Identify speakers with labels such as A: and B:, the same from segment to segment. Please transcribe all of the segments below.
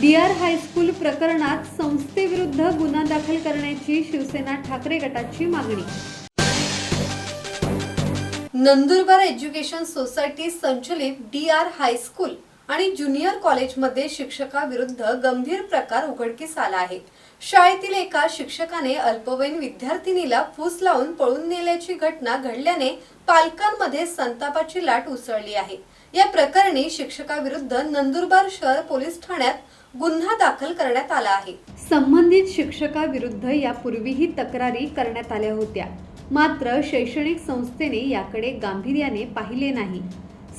A: DR high school प्रकरणात संस्थेविरुद्ध गुन्हा दाखल करण्याची शिवसेना ठाकरे गटाची मागणी। नंदुरबार एज्युकेशन सोसायटी संचलित DR हायस्कूल आणि ज्युनियर कॉलेजमध्ये शिक्षकाविरुद्ध गंभीर प्रकार उघडकीस आला आहे। शाळेतील एका शिक्षकाने अल्पवयीन विद्यार्थिनीला फूस लावून पळून नेल्याची घटना घडल्याने पालकांमध्ये संतापाची लाट उसळली आहे। या प्रकरणी शिक्षकाविरुद्ध नंदुरबार शहर पोलीस ठाण्यात गुन्हा दाखल करण्यात आला आहे। संबंधित शिक्षकाविरुद्ध यापूर्वीही तक्रारी करण्यात आल्या होत्या, मात्र शैक्षणिक संस्थेने याकडे गांभीर्याने पाहिले नाही।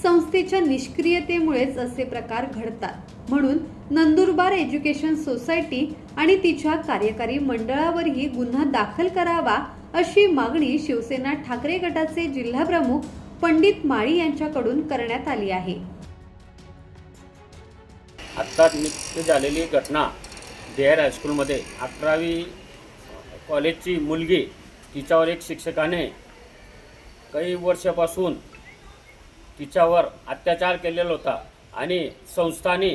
A: संस्थेच्या निष्क्रियतेमुळेच असे प्रकार घडतात, म्हणून नंदुरबार एज्युकेशन सोसायटी आणि तिच्या कार्यकारी मंडळावरही गुन्हा दाखल करावा अशी मागणी शिवसेना ठाकरे गटाचे जिल्हा प्रमुख पंडित माळी यांच्याकडून करण्यात आली आहे।
B: आत्ता निश्चित झालेली घटना DR हायस्कूलमध्ये 11वी कॉलेजची मुलगी, तिच्यावर एक शिक्षकाने काही वर्षापासून तिच्यावर अत्याचार केलेला होता आणि संस्थाने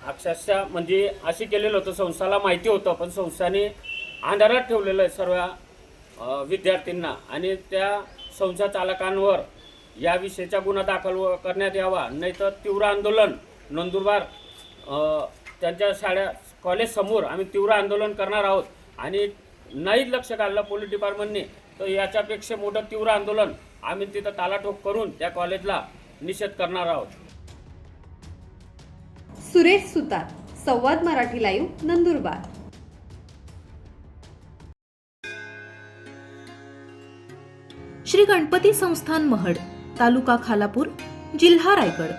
B: अक्षरशः म्हणजे असे केलेलं होतं, संस्थाला माहिती होतं, पण संस्थाने अंधारात ठेवलेलं आहे सर्व विद्यार्थ्यांना आणि त्या संस्था चालकांवर या विषयाचा गुन्हा दाखल करण्यात यावा, नाहीतर तीव्र आंदोलन नंदुरबार त्यांच्या शाळा कॉलेजसमोर आम्ही तीव्र आंदोलन करणार आहोत। आणि नाही लक्ष घाललं पोलीस डिपार्टमेंटने तर याच्यापेक्षा मोठं तीव्र आंदोलन आम्ही तिथं तालाठोक करून त्या कॉलेजला निषेध करणार आहोत।
A: सुरेश सुतार, संवाद मराठी लाईव्ह, नंदुरबार।
C: श्री गणपती संस्थान महड, तालुका खालापूर, जिल्हा रायगड।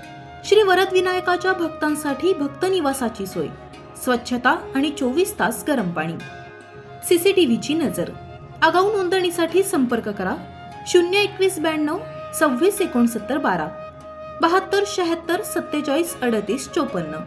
C: श्री वरद विनायकाच्या भक्तांसाठी भक्त निवासाची सोय, स्वच्छता आणि 24 तास गरम पाणी, CCTVची नजर। आगाऊ नोंदणीसाठी संपर्क करा 02192 26 69 12 72 76 47 38 54।